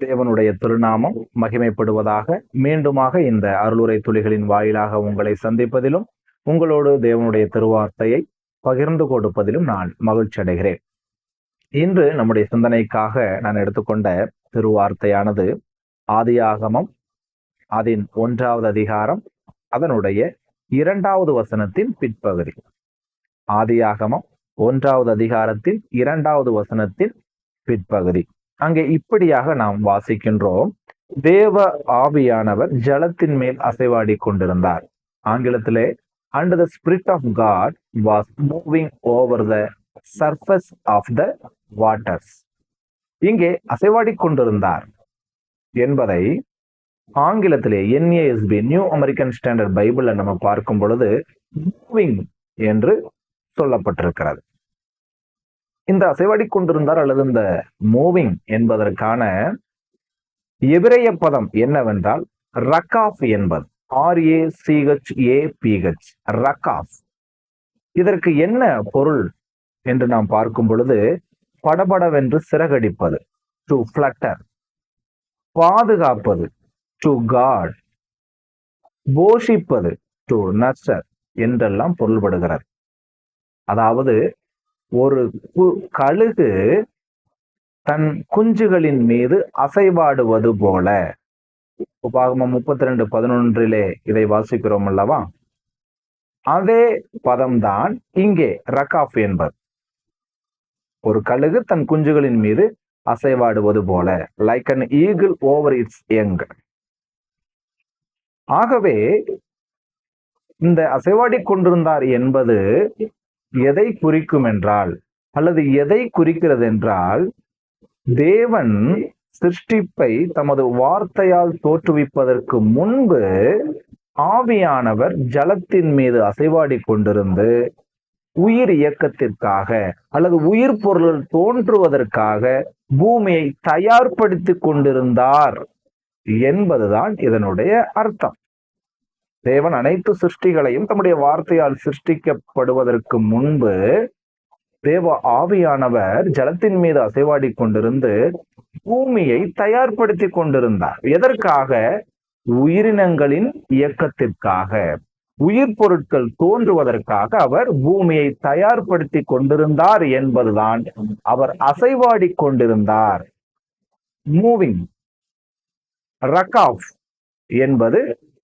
தேவனுடைய திருநாமம் மகிமைப்படுவதாக. மீண்டுமாக இந்த அருளுரை துளிகளின் வாயிலாக உங்களை சந்திப்பதிலும் உங்களோடு தேவனுடைய திருவார்த்தையை பகிர்ந்து கொடுப்பதிலும் நான் மகிழ்ச்சி அடைகிறேன். இன்று நம்முடைய சிந்தனைக்காக நான் எடுத்துக்கொண்ட திருவார்த்தையானது ஆதியாகமம் அதன் 1வது அதிகாரம் அதனுடைய 2வது வசனத்தின் பிற்பகுதி. ஆதியாகமம் 1வது அதிகாரத்தில் 2வது வசனத்தின் பிற்பகுதி. அங்கே இப்படியாக நாம் வாசிக்கின்றோம், தேவ ஆவியானவர் ஜலத்தின் மேல் அசைவாடி கொண்டிருந்தார். ஆங்கிலத்திலே and the spirit of God was moving over the surface of the waters. இங்கே அசைவாடி கொண்டிருந்தார் என்பதை ஆங்கிலத்திலே NASB நியூ அமெரிக்கன் ஸ்டாண்டர்ட் பைபிள்ல நம்ம பார்க்கும் பொழுது மூவிங் என்று சொல்லப்பட்டிருக்கிறது. இந்த அசைவாடி கொண்டிருந்தார் அல்லது இந்த மூவிங் என்பதற்கான எபிரேய பதம் என்னவென்றால் ரகாஃப் என்பது. RACHAPH, ரகாஃப். இதற்கு என்ன பொருள் என்று நாம் பார்க்கும் பொழுது, படபடவென்று சிறகடிப்பது, டு ஃபிளட்டர், பாதுகாப்பது, டு காட், போஷிப்பது, டு நர்ச்சர் என்றெல்லாம் பொருள்படுகிறது. அதாவது ஒரு கழுகு தன் குஞ்சுகளின் மீது அசைவாடுவது போல. உபாகமம் 32:11 இதை வாசிக்கிறோம் அல்லவா? அதே பதம்தான் இங்கே ரகாஃப் என்பது. ஒரு கழுகு தன் குஞ்சுகளின் மீது அசைவாடுவது போல, like an eagle over its young. ஆகவே இந்த அசைவாடி கொண்டிருந்தார் என்பது எதை குறிக்கும் என்றால், அல்லது எதை குறிக்கிறது என்றால், தேவன் சிருஷ்டிப்பை தமது வார்த்தையால் தோற்றுவிப்பதற்கு முன்பு ஆவியானவர் ஜலத்தின் மீது அசைவாடி கொண்டிருந்து உயிர் இயக்கத்திற்காக அல்லது உயிர் பொருள் தோன்றுவதற்காக பூமியை தயார்படுத்தி கொண்டிருந்தார் என்பதுதான் இதனுடைய அர்த்தம். தேவன் அனைத்து சிருஷ்டிகளையும் தம்முடைய வார்த்தையால் சிருஷ்டிக்கப்படுவதற்கு முன்பு தேவ ஆவியானவர் ஜலத்தின் மீது அசைவாடி கொண்டிருந்து பூமியை தயார்படுத்தி கொண்டிருந்தார். எதற்காக? உயிரினங்களின் இயக்கத்திற்காக, உயிர் பொருட்கள் தோன்றுவதற்காக அவர் பூமியை தயார்படுத்தி கொண்டிருந்தார் என்பதுதான் அவர் அசைவாடி கொண்டிருந்தார். மூவிங், ரகாஃப் என்பது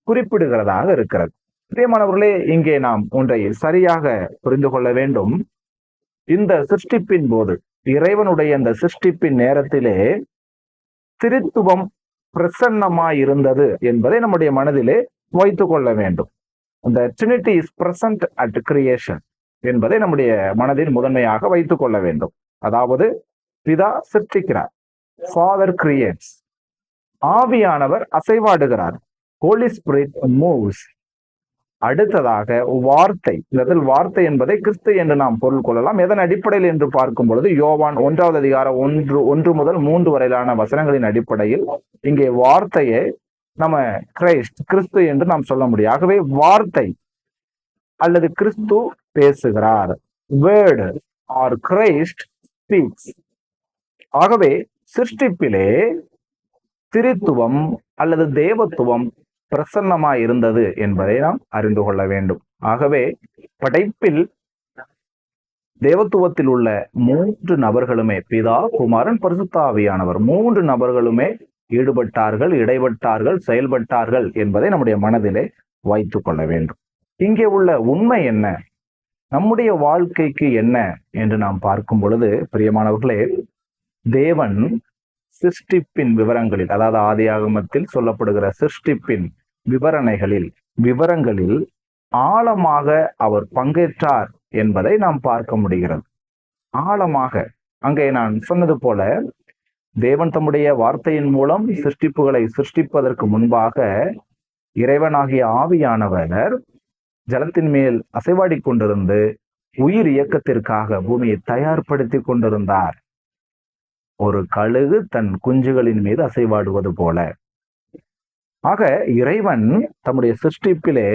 குறிப்பிடுகிறதாக இருக்கிறது. பிரியமானவர்களே, இங்கே நாம் ஒன்றை சரியாக புரிந்து கொள்ள வேண்டும். இந்த சிருஷ்டிப்பின் போது, இறைவனுடைய இந்த சிருஷ்டிப்பின் நேரத்திலே திரித்துவம் பிரசன்னமாயிருந்தது என்பதை நம்முடைய மனதிலே வைத்துக் கொள்ள வேண்டும். இந்த Trinity is present at creation என்பதை நம்முடைய மனதில் முதன்மையாக வைத்துக் கொள்ள வேண்டும். அதாவது பிதா சிருஷ்டிக்கிறார், ஃபாதர் கிரியேட்ஸ், ஆவியானவர் அசைவாடுகிறார், Holy Spirit moves. அடுத்ததாக வார்த்தை. இதில் வார்த்தை என்பதை கிறிஸ்து என்று நாம் பொருள் கொள்ளலாம். எதன் அடிப்படையில் என்று பார்க்கும் பொழுது யோவான் 1வது அதிகாரம் 1 முதல் 3 வரையிலான வசனங்களின் அடிப்படையில் இங்கே வார்த்தையை நம்ம கிறிஸ்து என்று நாம் சொல்ல முடியும். ஆகவே வார்த்தை அல்லது கிறிஸ்து பேசுகிறார், வேர்டு ஆர் கிரைஸ்ட் ஸ்பீக்ஸ். ஆகவே சிருஷ்டிப்பிலே திரித்துவம் அல்லது தேவத்துவம் பிரசன்னமாய் இருந்தது என்பதை நாம் அறிந்து கொள்ள வேண்டும். ஆகவே படைப்பில் தேவத்துவத்தில் உள்ள 3 நபர்களுமே, பிதா, குமாரன், பரிசுத்த ஆவியானவர், 3 நபர்களுமே ஈடுபட்டார்கள், இடைப்பட்டார்கள், செயல்பட்டார்கள் என்பதை நம்முடைய மனதிலே வைத்துக் கொள்ள வேண்டும். இங்கே உள்ள உண்மை என்ன, நம்முடைய வாழ்க்கைக்கு என்ன என்று நாம் பார்க்கும் பொழுது, பிரியமானவர்களே, தேவன் சிருஷ்டிப்பின் விவரங்களில், அதாவது ஆதியாகமத்தில் சொல்லப்படுகிற சிருஷ்டிப்பின் விவரங்களில் ஆழமாக அவர் பங்கேற்றார் என்பதை நாம் பார்க்க முடிகிறது. ஆழமாக. அங்கே நான் சொன்னது போல, தேவன் தம்முடைய வார்த்தையின் மூலம் சிருஷ்டிப்புகளை சிருஷ்டிப்பதற்கு முன்பாக இறைவனாகிய ஆவியானவர் ஜலத்தின் மேல் அசைவாடி கொண்டிருந்து உயிர் இயக்கத்திற்காக பூமியை தயார்படுத்தி கொண்டிருந்தார். ஒரு கழுகு தன் குஞ்சுகளின் மீது அசைவாடுவது போல. ஆக இறைவன் தம்முடைய சிருஷ்டிப்பிலே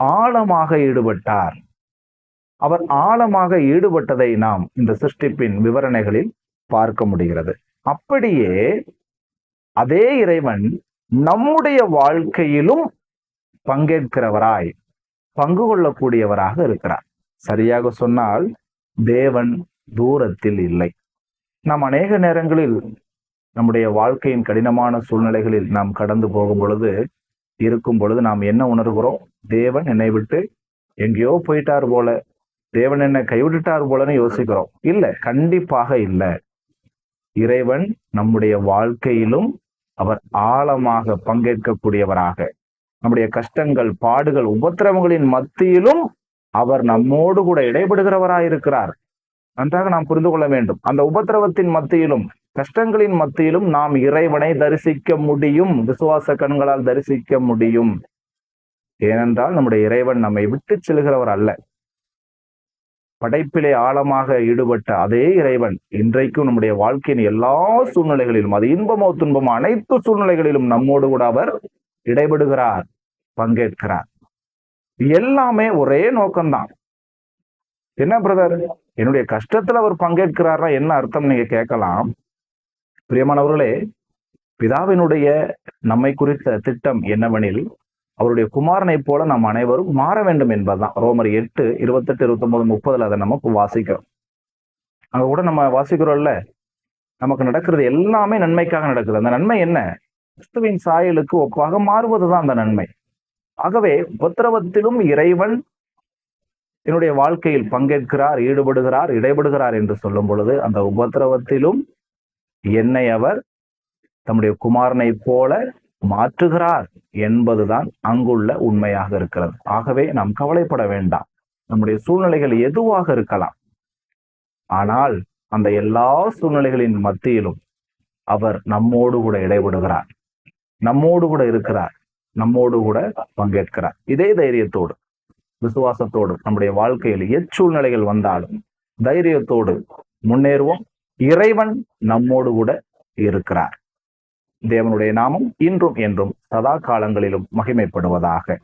ஆழமாக ஈடுபட்டார். அவர் ஆழமாக ஈடுபட்டதை நாம் இந்த சிருஷ்டிப்பின் விவரணைகளில் பார்க்க முடிகிறது. அப்படியே அதே இறைவன் நம்முடைய வாழ்க்கையிலும் பங்கேற்கிறவராய் பங்கு கொள்ளக்கூடியவராக இருக்கிறார். சரியாக சொன்னால் தேவன் தூரத்தில் இல்லை. நாம் அநேக நேரங்களில் நம்முடைய வாழ்க்கையின் கடினமான சூழ்நிலைகளில் நாம் கடந்து இருக்கும் பொழுது நாம் என்ன உணர்கிறோம்? தேவன் என்னை விட்டு எங்கேயோ போயிட்டார் போல, தேவன் என்னை கைவிட்டுட்டார் போலன்னு யோசிக்கிறோம். இல்ல, கண்டிப்பாக இல்ல. இறைவன் நம்முடைய வாழ்க்கையிலும் அவர் ஆழமாக பங்கேற்கக்கூடியவராக, நம்முடைய கஷ்டங்கள், பாடுகள், உபத்திரவங்களின் மத்தியிலும் அவர் நம்மோடு கூட இடைபடுகிறவராயிருக்கிறார். நன்றாக நாம் புரிந்து கொள்ள வேண்டும். அந்த உபத்திரவத்தின் மத்தியிலும், கஷ்டங்களின் மத்தியிலும் நாம் இறைவனை தரிசிக்க முடியும், விசுவாச கண்களால் தரிசிக்க முடியும். ஏனென்றால் நம்முடைய இறைவன் நம்மை விட்டு செல்கிறவர் அல்ல. படைப்பிலே ஆழமாக ஈடுபட்ட அதே இறைவன் இன்றைக்கும் நம்முடைய வாழ்க்கையின் எல்லா சூழ்நிலைகளிலும், அது இன்பமோ துன்பமோ அனைத்து சூழ்நிலைகளிலும் நம்மோடு கூட அவர் இடைபடுகிறார், பங்கேற்கிறார். எல்லாமே ஒரே நோக்கம்தான். என்ன பிரதர், என்னுடைய கஷ்டத்துல அவர் பங்கேற்கிறாரா, என்ன அர்த்தம் நீங்க கேட்கலாம். பிரியமானவர்களே, பிதாவினுடைய நம்மை குறித்த திட்டம் என்னவெனில், அவருடைய குமாரனை போல நாம் அனைவரும் மாற வேண்டும் என்பதுதான். ரோமர் 8, 28, 29, 30 அதை நம்ம வாசிக்கிறோம். அங்க கூட நம்ம வாசிக்கிறோம்ல, நமக்கு நடக்கிறது எல்லாமே நன்மைக்காக நடக்குது. அந்த நன்மை என்ன? கிறிஸ்துவின் சாயலுக்கு ஒப்பாக மாறுவதுதான் அந்த நன்மை. ஆகவே உபத்திரவத்திலும் இறைவன் என்னுடைய வாழ்க்கையில் பங்கேற்கிறார், ஈடுபடுகிறார், இடைபடுகிறார் என்று சொல்லும் பொழுது, அந்த உபத்திரவத்திலும் என்னை அவர் தம்முடைய குமாரனை போல மாற்றுகிறார் என்பதுதான் அங்குள்ள உண்மையாக இருக்கிறது. ஆகவே நாம் கவலைப்பட வேண்டாம். நம்முடைய சூழ்நிலைகள் எதுவாக இருக்கலாம், ஆனால் அந்த எல்லா சூழ்நிலைகளின் மத்தியிலும் அவர் நம்மோடு கூட இடைபடுகிறார், நம்மோடு கூட இருக்கிறார், நம்மோடு கூட பங்கேற்கிறார். இதே தைரியத்தோடு, விசுவாசத்தோடு நம்முடைய வாழ்க்கையில் எச்சூழ்நிலைகள் வந்தாலும் தைரியத்தோடு முன்னேறுவோம். இறைவன் நம்மோடு கூட இருக்கிறார். தேவனுடைய நாமம் இன்றும் என்றும் சதா காலங்களிலும் மகிமைப்படுவதாக.